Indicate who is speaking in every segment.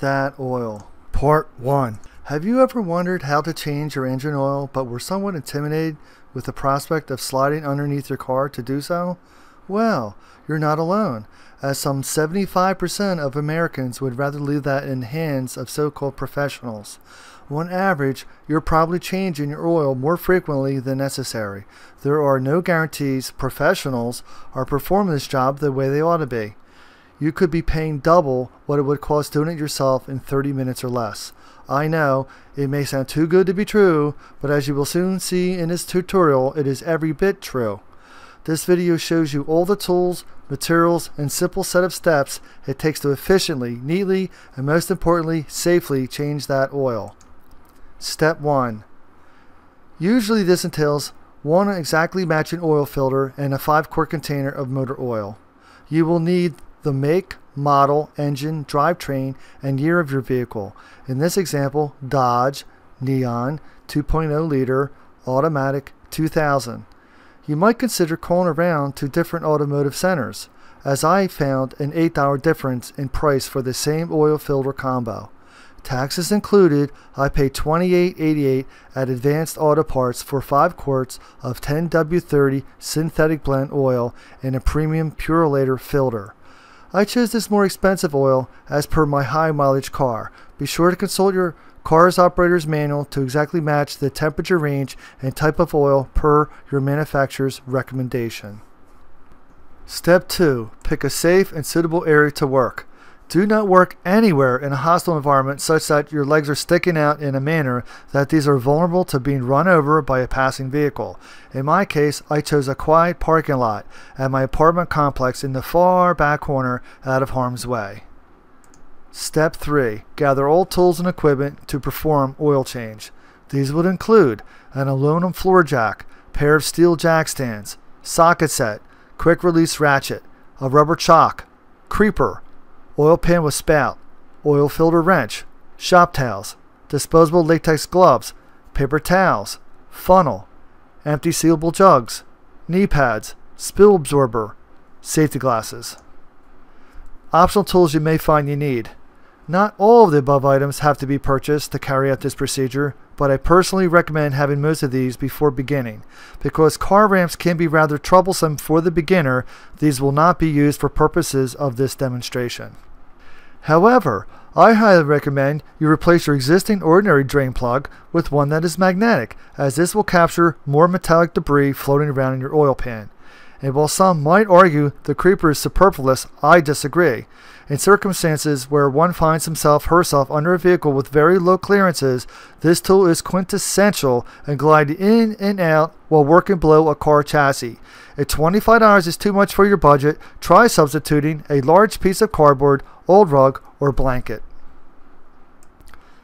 Speaker 1: That oil. Part 1. Have you ever wondered how to change your engine oil but were somewhat intimidated with the prospect of sliding underneath your car to do so? Well, you're not alone, as some 75% of Americans would rather leave that in the hands of so-called professionals. On average, you're probably changing your oil more frequently than necessary. There are no guarantees professionals are performing this job the way they ought to be. You could be paying double what it would cost doing it yourself in 30 minutes or less. I know, it may sound too good to be true, but as you will soon see in this tutorial, it is every bit true. This video shows you all the tools, materials, and simple set of steps it takes to efficiently, neatly, and most importantly, safely change that oil. Step 1. Usually this entails one exactly matching oil filter and a 5-quart container of motor oil. You will need the make, model, engine, drivetrain, and year of your vehicle. In this example, Dodge Neon 2.0 liter automatic 2000. You might consider calling around to different automotive centers, as I found an $8 difference in price for the same oil filter combo. Taxes included, I paid $28.88 at Advanced Auto Parts for 5 quarts of 10W30 synthetic blend oil and a premium Purolator filter. I chose this more expensive oil as per my high mileage car. Be sure to consult your car's operator's manual to exactly match the temperature range and type of oil per your manufacturer's recommendation. Step 2. Pick a safe and suitable area to work. Do not work anywhere in a hostile environment such that your legs are sticking out in a manner that these are vulnerable to being run over by a passing vehicle. In my case, I chose a quiet parking lot at my apartment complex in the far back corner out of harm's way. Step 3. Gather all tools and equipment to perform oil change. These would include an aluminum floor jack, pair of steel jack stands, socket set, quick release ratchet, a rubber chock, creeper, oil pan with spout, oil filter wrench, shop towels, disposable latex gloves, paper towels, funnel, empty sealable jugs, knee pads, spill absorber, safety glasses. Optional tools you may find you need. Not all of the above items have to be purchased to carry out this procedure, but I personally recommend having most of these before beginning. Because car ramps can be rather troublesome for the beginner, these will not be used for purposes of this demonstration. However, I highly recommend you replace your existing ordinary drain plug with one that is magnetic, as this will capture more metallic debris floating around in your oil pan. And while some might argue the creeper is superfluous, I disagree. In circumstances where one finds herself under a vehicle with very low clearances, this tool is quintessential and glide in and out while working below a car chassis. If $25 is too much for your budget, try substituting a large piece of cardboard, old rug, or blanket.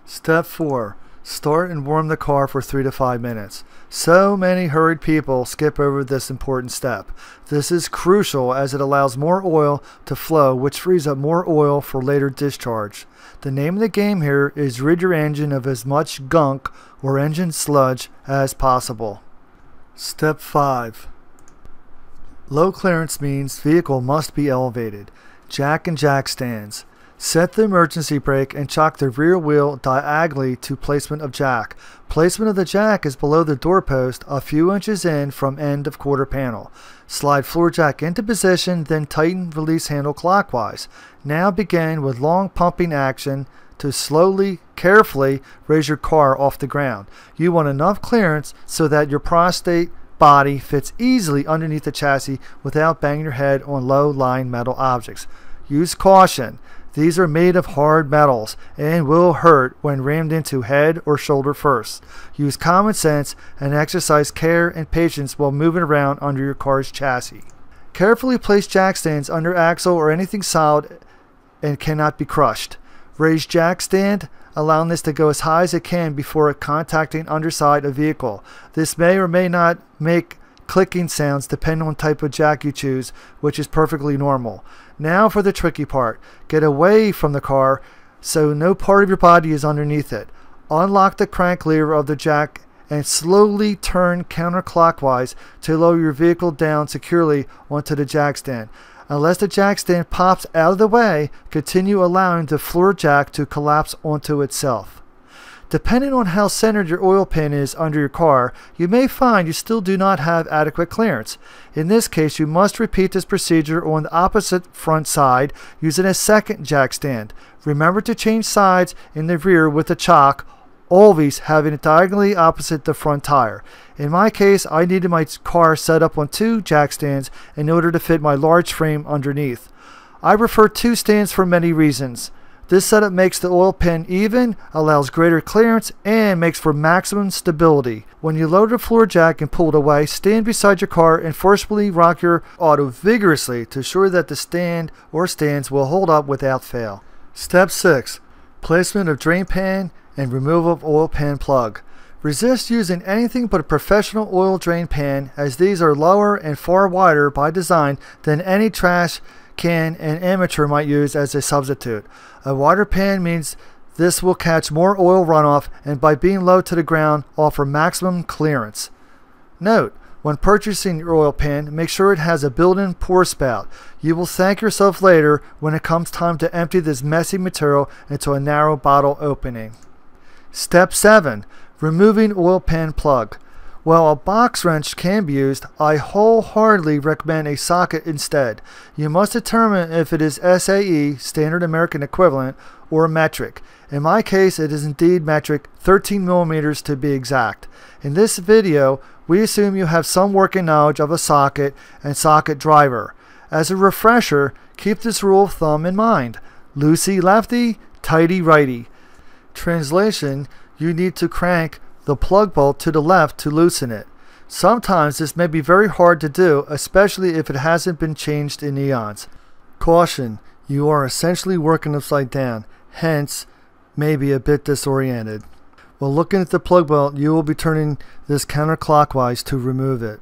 Speaker 1: Step 4. Start and warm the car for 3 to 5 minutes. So many hurried people skip over this important step. This is crucial as it allows more oil to flow, which frees up more oil for later discharge. The name of the game here is rid your engine of as much gunk or engine sludge as possible. Step 5. Low clearance means vehicle must be elevated. Jack and jack stands. Set the emergency brake and chock the rear wheel diagonally to placement of jack. Placement of the jack is below the doorpost, a few inches in from end of quarter panel. Slide floor jack into position, then tighten release handle clockwise. Now begin with long pumping action to slowly, carefully raise your car off the ground. You want enough clearance so that your prostate body fits easily underneath the chassis without banging your head on low-lying metal objects. Use caution. These are made of hard metals and will hurt when rammed into head or shoulder first. Use common sense and exercise care and patience while moving around under your car's chassis. Carefully place jack stands under axle or anything solid and cannot be crushed. Raise jack stand, allowing this to go as high as it can before contacting underside of vehicle. This may or may not make clicking sounds depending on type of jack you choose, which is perfectly normal. Now for the tricky part. Get away from the car so no part of your body is underneath it. Unlock the crank lever of the jack and slowly turn counterclockwise to lower your vehicle down securely onto the jack stand. Unless the jack stand pops out of the way, continue allowing the floor jack to collapse onto itself. Depending on how centered your oil pan is under your car, you may find you still do not have adequate clearance. In this case, you must repeat this procedure on the opposite front side using a second jack stand. Remember to change sides in the rear with the chock, always having it diagonally opposite the front tire. In my case, I needed my car set up on 2 jack stands in order to fit my large frame underneath. I prefer 2 stands for many reasons. This setup makes the oil pan even, allows greater clearance, and makes for maximum stability. When you load the floor jack and pull it away, stand beside your car and forcefully rock your auto vigorously to ensure that the stand or stands will hold up without fail. Step 6. Placement of drain pan and removal of oil pan plug. Resist using anything but a professional oil drain pan, as these are lower and far wider by design than any trash can an amateur might use as a substitute. A wider pan means this will catch more oil runoff and by being low to the ground offer maximum clearance. Note, when purchasing your oil pan, make sure it has a built-in pour spout. You will thank yourself later when it comes time to empty this messy material into a narrow bottle opening. Step 7. Removing oil pan plug. While a box wrench can be used, I wholeheartedly recommend a socket instead. You must determine if it is SAE, Standard American Equivalent, or metric. In my case, it is indeed metric, 13 millimeters to be exact. In this video, we assume you have some working knowledge of a socket and socket driver. As a refresher, keep this rule of thumb in mind. Loosey lefty, tighty righty. Translation, you need to crank the plug bolt to the left to loosen it. Sometimes this may be very hard to do, especially if it hasn't been changed in eons. Caution, you are essentially working upside down, hence maybe a bit disoriented. While looking at the plug bolt, you will be turning this counterclockwise to remove it.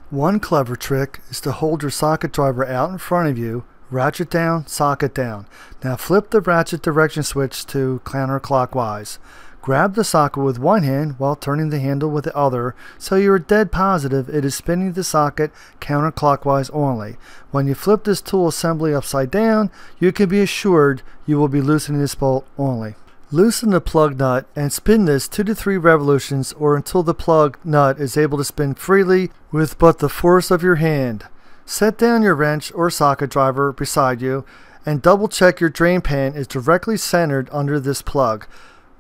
Speaker 1: One clever trick is to hold your socket driver out in front of you, ratchet down, socket down. Now flip the ratchet direction switch to counterclockwise. Grab the socket with one hand while turning the handle with the other, so you are dead positive it is spinning the socket counterclockwise only. When you flip this tool assembly upside down, you can be assured you will be loosening this bolt only. Loosen the plug nut and spin this 2 to 3 revolutions or until the plug nut is able to spin freely with but the force of your hand. Set down your wrench or socket driver beside you and double check your drain pan is directly centered under this plug.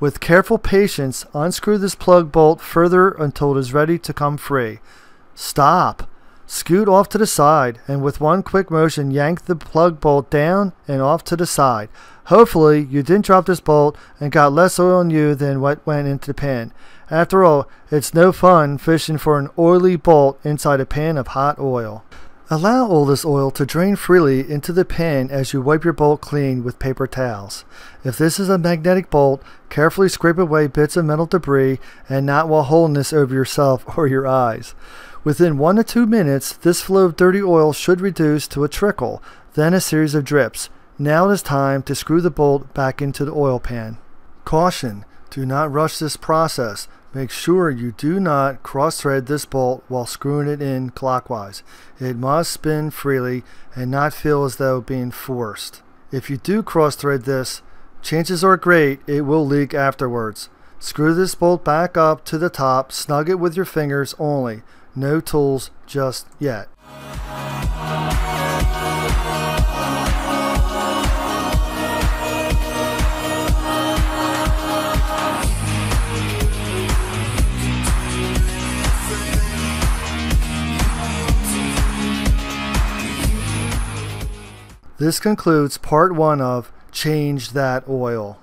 Speaker 1: With careful patience, unscrew this plug bolt further until it is ready to come free. Stop. Scoot off to the side and with one quick motion yank the plug bolt down and off to the side. Hopefully you didn't drop this bolt and got less oil on you than what went into the pan. After all, it's no fun fishing for an oily bolt inside a pan of hot oil. Allow all this oil to drain freely into the pan as you wipe your bolt clean with paper towels. If this is a magnetic bolt, carefully scrape away bits of metal debris and not while holding this over yourself or your eyes. Within 1 to 2 minutes, this flow of dirty oil should reduce to a trickle, then a series of drips. Now it is time to screw the bolt back into the oil pan. Caution: do not rush this process. Make sure you do not cross-thread this bolt while screwing it in clockwise. It must spin freely and not feel as though being forced. If you do cross-thread this, chances are great it will leak afterwards. Screw this bolt back up to the top, snug it with your fingers only. No tools just yet. This concludes part 1 of Change That Oil.